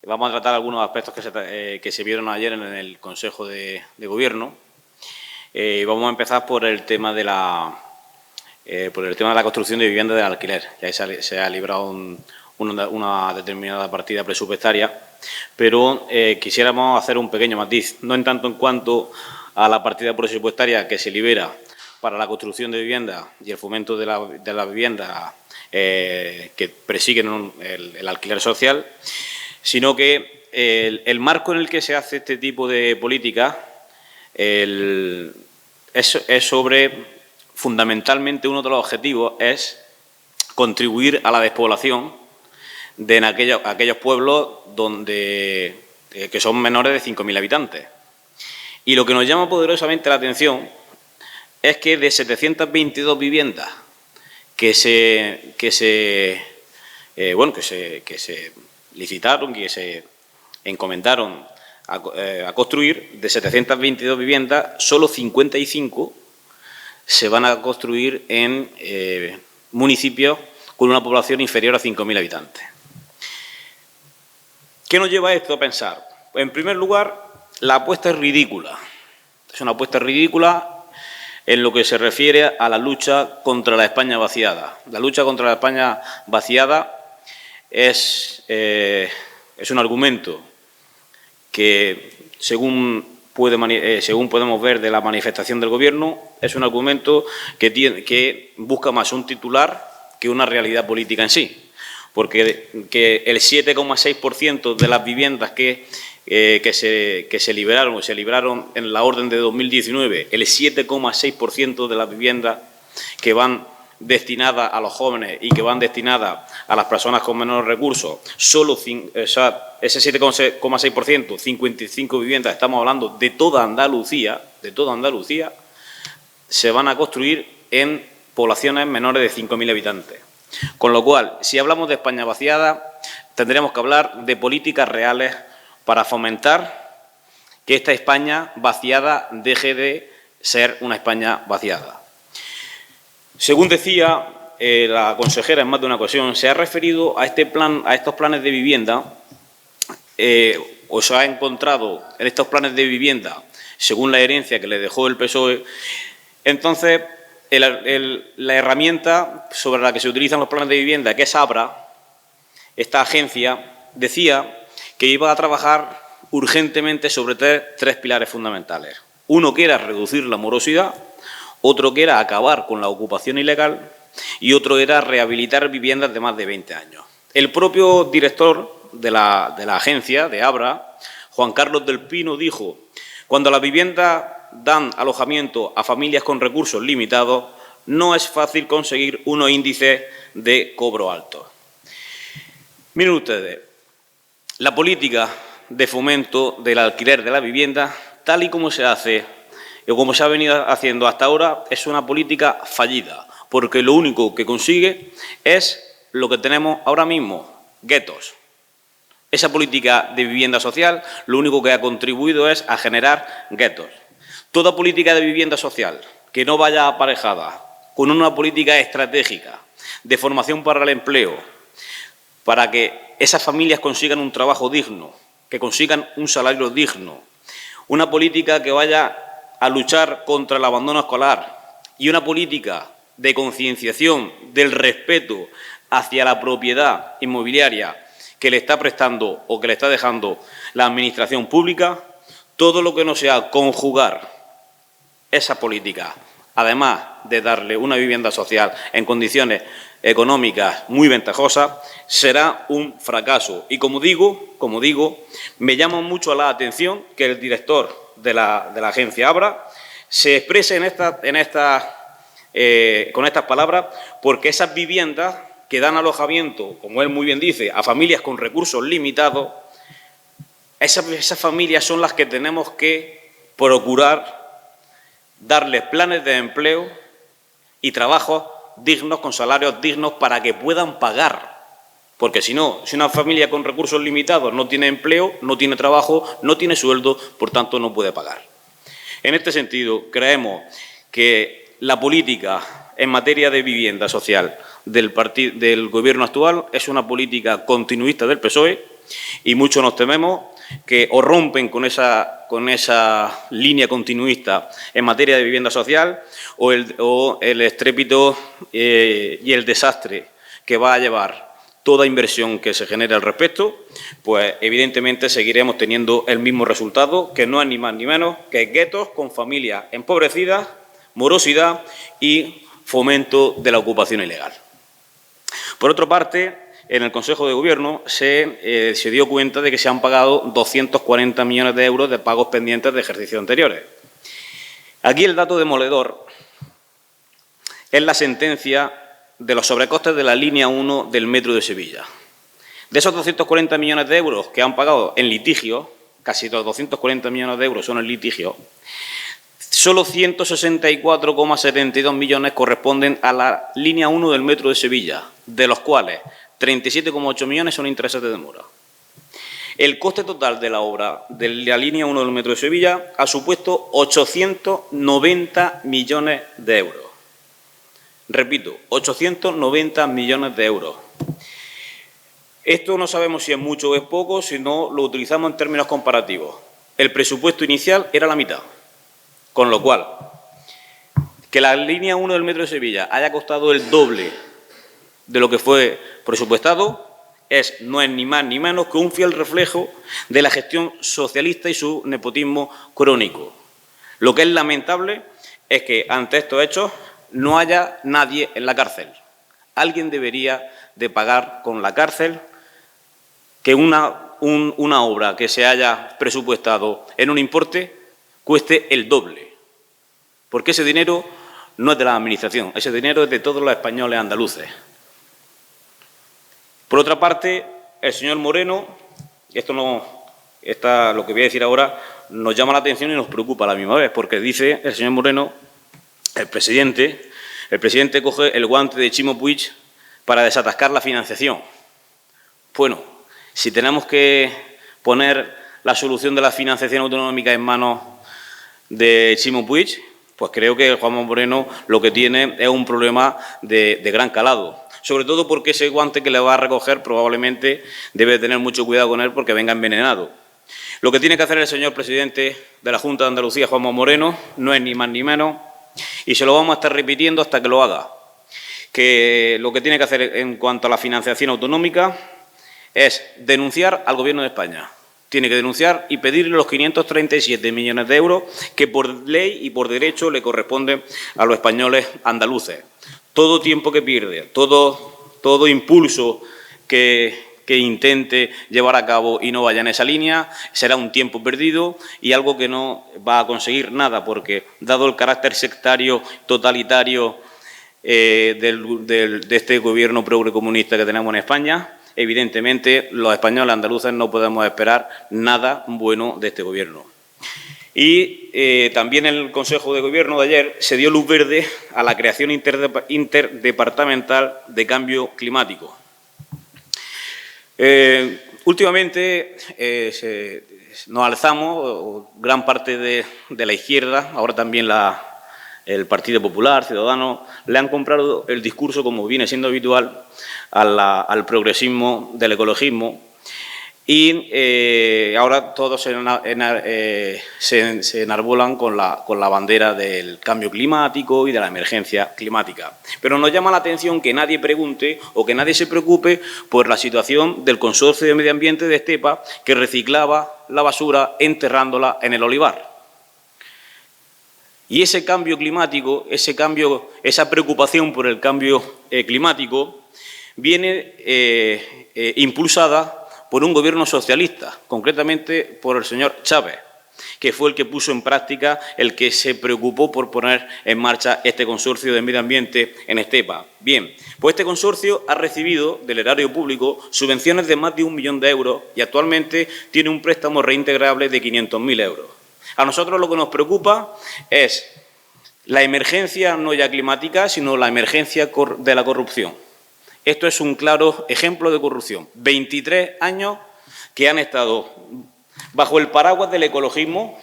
Vamos a tratar algunos aspectos que se vieron ayer en el Consejo de Gobierno. Vamos a empezar por el tema de la construcción de viviendas de alquiler. Ya se ha librado una determinada partida presupuestaria, pero quisiéramos hacer un pequeño matiz, no en tanto en cuanto a la partida presupuestaria que se libera para la construcción de viviendas y el fomento de la vivienda que persiguen el alquiler social, sino que el marco en el que se hace este tipo de política es sobre, fundamentalmente, uno de los objetivos es contribuir a la despoblación de aquellos pueblos que son menores de 5.000 habitantes. Y lo que nos llama poderosamente la atención es que de 722 viviendas que se licitaron, que se encomendaron a construir, de 722 viviendas, solo 55 se van a construir en municipios con una población inferior a 5.000 habitantes. ¿Qué nos lleva esto a pensar? Pues, en primer lugar, la apuesta es ridícula. Es una apuesta ridícula en lo que se refiere a la lucha contra la España vaciada. La lucha contra la España vaciada es un argumento que, según podemos ver de la manifestación del Gobierno, es un argumento que busca más un titular que una realidad política en sí. Porque el 7,6% de las viviendas que se libraron en la orden de 2019, el 7,6% de las viviendas que van destinadas a los jóvenes y que van destinadas a las personas con menores recursos, ese 7,6%, 55 viviendas, estamos hablando de toda Andalucía, se van a construir en poblaciones menores de 5.000 habitantes. Con lo cual, si hablamos de España vaciada, tendremos que hablar de políticas reales para fomentar que esta España vaciada deje de ser una España vaciada. Según decía la consejera en más de una ocasión, se ha referido a estos planes de vivienda, o se ha encontrado en estos planes de vivienda, según la herencia que le dejó el PSOE. Entonces, la herramienta sobre la que se utilizan los planes de vivienda, que es Abra, esta agencia, decía que iba a trabajar urgentemente sobre tres pilares fundamentales. Uno que era reducir la morosidad, otro que era acabar con la ocupación ilegal y otro era rehabilitar viviendas de más de 20 años. El propio director de la agencia, de Abra, Juan Carlos del Pino, dijo: cuando las viviendas dan alojamiento a familias con recursos limitados, no es fácil conseguir unos índices de cobro altos. Miren ustedes, la política de fomento del alquiler de la vivienda, tal y como se hace o como se ha venido haciendo hasta ahora, es una política fallida, porque lo único que consigue es lo que tenemos ahora mismo: guetos. Esa política de vivienda social lo único que ha contribuido es a generar guetos. Toda política de vivienda social que no vaya aparejada con una política estratégica de formación para el empleo, para que esas familias consigan un trabajo digno, que consigan un salario digno, una política que vaya a luchar contra el abandono escolar y una política de concienciación del respeto hacia la propiedad inmobiliaria que le está prestando o que le está dejando la Administración pública, todo lo que no sea conjugar esa política, además de darle una vivienda social en condiciones económicas muy ventajosas, será un fracaso. Y como digo, me llama mucho la atención que el director de la agencia Abra se exprese con estas palabras, porque esas viviendas que dan alojamiento, como él muy bien dice, a familias con recursos limitados, esas familias son las que tenemos que procurar darles planes de empleo y trabajos dignos, con salarios dignos, para que puedan pagar. Porque si no, si una familia con recursos limitados no tiene empleo, no tiene trabajo, no tiene sueldo, por tanto no puede pagar. En este sentido, creemos que la política en materia de vivienda social del Gobierno actual es una política continuista del PSOE, y muchos nos tememos que o rompen con esa línea continuista en materia de vivienda social o el estrépito y el desastre que va a llevar toda inversión que se genere al respecto, pues evidentemente seguiremos teniendo el mismo resultado, que no es ni más ni menos que guetos con familias empobrecidas, morosidad y fomento de la ocupación ilegal. Por otra parte, en el Consejo de Gobierno se dio cuenta de que se han pagado 240 millones de euros de pagos pendientes de ejercicios anteriores. Aquí el dato demoledor es la sentencia de los sobrecostes de la línea 1 del Metro de Sevilla. De esos 240 millones de euros que han pagado en litigio, casi los 240 millones de euros son en litigio, solo 164,72 millones corresponden a la línea 1 del Metro de Sevilla, de los cuales 37,8 millones son intereses de demora. El coste total de la obra de la línea 1 del Metro de Sevilla ha supuesto 890 millones de euros. Repito, 890 millones de euros. Esto no sabemos si es mucho o es poco, si no lo utilizamos en términos comparativos. El presupuesto inicial era la mitad, con lo cual, que la línea 1 del Metro de Sevilla haya costado el doble de lo que fue presupuestado no es ni más ni menos que un fiel reflejo de la gestión socialista y su nepotismo crónico. Lo que es lamentable es que ante estos hechos no haya nadie en la cárcel. Alguien debería de pagar con la cárcel que una obra que se haya presupuestado en un importe cueste el doble. Porque ese dinero no es de la Administración, ese dinero es de todos los españoles andaluces. Por otra parte, el señor Moreno, lo que voy a decir ahora, nos llama la atención y nos preocupa a la misma vez, porque dice el señor Moreno, el presidente coge el guante de Chimo Puig para desatascar la financiación. Bueno, si tenemos que poner la solución de la financiación autonómica en manos de Chimo Puig, pues creo que Juanma Moreno lo que tiene es un problema de gran calado. Sobre todo porque ese guante que le va a recoger probablemente debe tener mucho cuidado con él porque venga envenenado. Lo que tiene que hacer el señor presidente de la Junta de Andalucía, Juanma Moreno, no es ni más ni menos, y se lo vamos a estar repitiendo hasta que lo haga, que lo que tiene que hacer en cuanto a la financiación autonómica es denunciar al Gobierno de España. Tiene que denunciar y pedirle los 537 millones de euros que por ley y por derecho le corresponden a los españoles andaluces. Todo tiempo que pierde, todo impulso que intente llevar a cabo y no vaya en esa línea será un tiempo perdido y algo que no va a conseguir nada, porque dado el carácter sectario, totalitario de este gobierno progrecomunista que tenemos en España, evidentemente los españoles andaluces no podemos esperar nada bueno de este gobierno. Y también en el Consejo de Gobierno de ayer se dio luz verde a la creación interdepartamental de cambio climático. Últimamente nos alzamos, gran parte de la izquierda, ahora también el Partido Popular, Ciudadanos, le han comprado el discurso, como viene siendo habitual, al progresismo del ecologismo. Y ahora todos se enarbolan con la bandera del cambio climático y de la emergencia climática. Pero nos llama la atención que nadie pregunte o que nadie se preocupe por la situación del Consorcio de Medio Ambiente de Estepa, que reciclaba la basura enterrándola en el olivar. Y ese cambio climático, esa preocupación por el cambio climático, viene impulsada por un gobierno socialista, concretamente por el señor Chávez, que fue el que puso en práctica, el que se preocupó por poner en marcha este consorcio de medio ambiente en Estepa. Bien, pues este consorcio ha recibido del erario público subvenciones de más de 1 millón de euros y actualmente tiene un préstamo reintegrable de 500.000 euros. A nosotros lo que nos preocupa es la emergencia no ya climática, sino la emergencia de la corrupción. Esto es un claro ejemplo de corrupción. 23 años que han estado bajo el paraguas del ecologismo,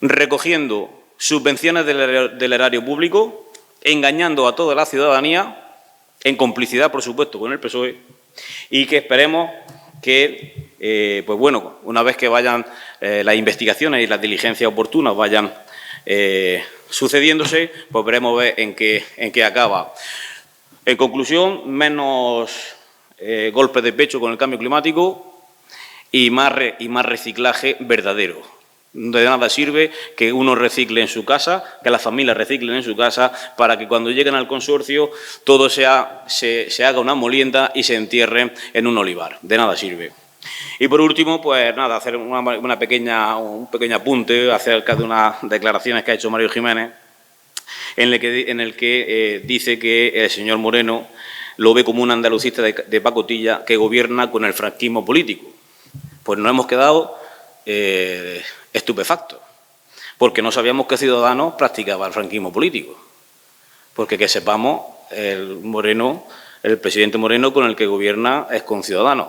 recogiendo subvenciones del erario público, engañando a toda la ciudadanía, en complicidad, por supuesto, con el PSOE, y que esperemos que, pues bueno, una vez que vayan las investigaciones y las diligencias oportunas vayan sucediéndose, pues veremos ver en qué acaba. En conclusión, menos golpes de pecho con el cambio climático y más reciclaje verdadero. De nada sirve que uno recicle en su casa, que las familias reciclen en su casa, para que cuando lleguen al consorcio todo se haga una molienda y se entierre en un olivar. De nada sirve. Y por último, pues nada, hacer un pequeño apunte acerca de unas declaraciones que ha hecho Mario Jiménez, en el que dice que el señor Moreno lo ve como un andalucista de pacotilla que gobierna con el franquismo político. Pues nos hemos quedado estupefactos, porque no sabíamos que Ciudadanos practicaba el franquismo político. Porque que sepamos, el presidente Moreno con el que gobierna es con Ciudadanos.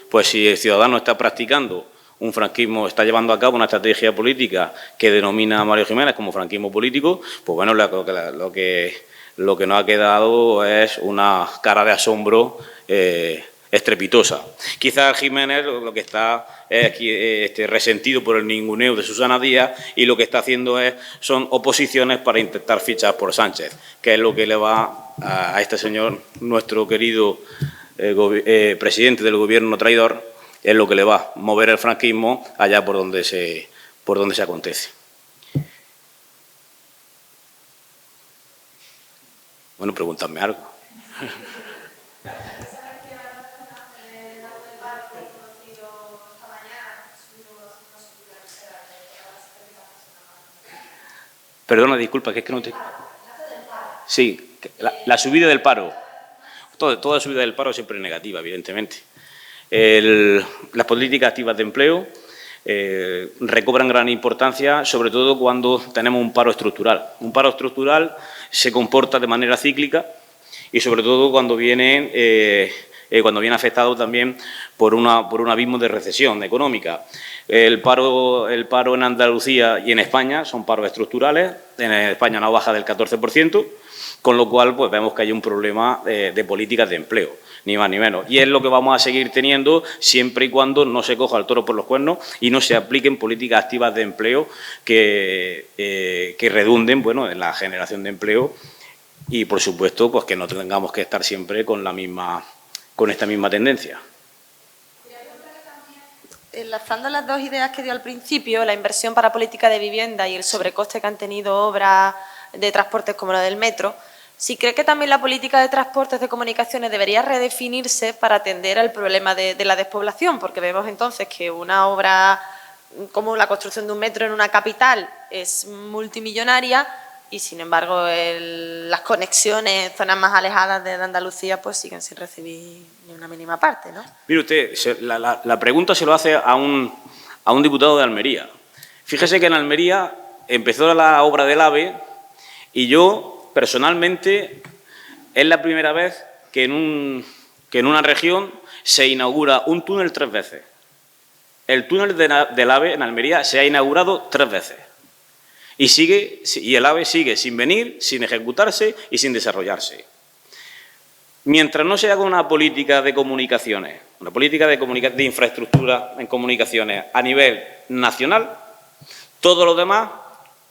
Pues si el Ciudadano está practicando un franquismo, está llevando a cabo una estrategia política que denomina a Mario Jiménez como franquismo político, pues bueno, lo que nos ha quedado es una cara de asombro estrepitosa. Quizás Jiménez lo que está es resentido por el ninguneo de Susana Díaz y lo que está haciendo son oposiciones para intentar fichar por Sánchez, que es lo que le va a este señor, nuestro querido presidente del gobierno traidor, es lo que le va a mover el franquismo allá por donde se acontece. Bueno, pregúntame algo. Perdona, disculpa, que es que no te... Sí, la subida del paro. Toda subida del paro siempre es negativa, evidentemente. Las políticas activas de empleo recobran gran importancia, sobre todo cuando tenemos un paro estructural. Un paro estructural se comporta de manera cíclica y, sobre todo, cuando viene afectado también por un abismo de recesión económica. El paro en Andalucía y en España son paros estructurales. En España una baja del 14%, con lo cual pues vemos que hay un problema de políticas de empleo, ni más ni menos. Y es lo que vamos a seguir teniendo siempre y cuando no se coja el toro por los cuernos y no se apliquen políticas activas de empleo que redunden, bueno, en la generación de empleo y, por supuesto, pues que no tengamos que estar siempre con esta misma tendencia. Enlazando las dos ideas que dio al principio, la inversión para política de vivienda y el sobrecoste que han tenido obras de transportes como la del metro, ¿sí cree que también la política de transportes de comunicaciones debería redefinirse para atender al problema de la despoblación? Porque vemos entonces que una obra como la construcción de un metro en una capital es multimillonaria y, sin embargo, las conexiones en zonas más alejadas de Andalucía pues siguen sin recibir ni una mínima parte, ¿no? Mire usted, la pregunta se lo hace a un diputado de Almería. Fíjese que en Almería empezó la obra del AVE y yo, personalmente, es la primera vez que en una región se inaugura un túnel 3 veces. El túnel del AVE en Almería se ha inaugurado 3 veces. Y el AVE sigue sin venir, sin ejecutarse y sin desarrollarse. Mientras no se haga una política de comunicaciones, una política de infraestructura en comunicaciones a nivel nacional, todo lo demás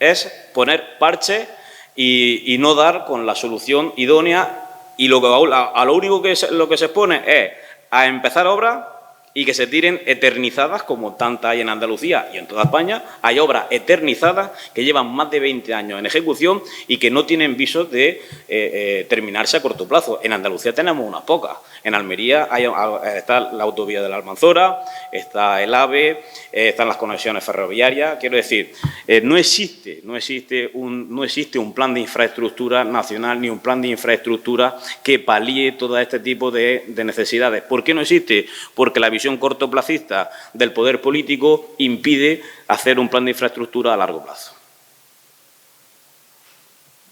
es poner parches y no dar con la solución idónea, y lo único que se expone es a empezar obras y que se tiren eternizadas, como tantas hay en Andalucía y en toda España. Hay obras eternizadas que llevan más de 20 años en ejecución y que no tienen visos de terminarse a corto plazo. En Andalucía tenemos unas pocas. En Almería está la autovía de la Almanzora, está el AVE, están las conexiones ferroviarias. Quiero decir, no existe un plan de infraestructura nacional ni un plan de infraestructura que palíe todo este tipo de necesidades. ¿Por qué no existe? Porque la visión cortoplacista del poder político impide hacer un plan de infraestructura a largo plazo.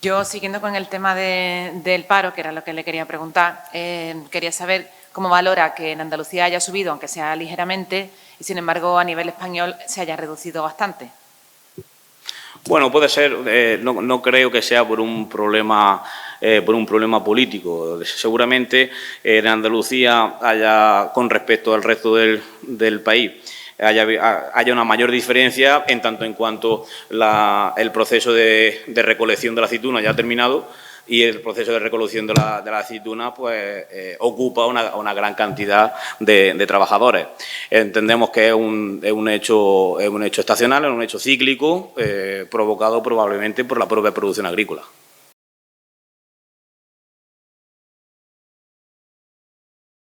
Yo, siguiendo con el tema del paro, que era lo que le quería preguntar, quería saber cómo valora que en Andalucía haya subido, aunque sea ligeramente, y sin embargo a nivel español se haya reducido bastante. Bueno, puede ser, no creo que sea por un problema político. Seguramente en Andalucía con respecto al resto del país, haya una mayor diferencia en tanto en cuanto el proceso de recolección de la aceituna ya ha terminado y el proceso de recolección de la aceituna pues, ocupa una gran cantidad de trabajadores. Entendemos que es un hecho estacional, es un hecho cíclico, provocado probablemente por la propia producción agrícola.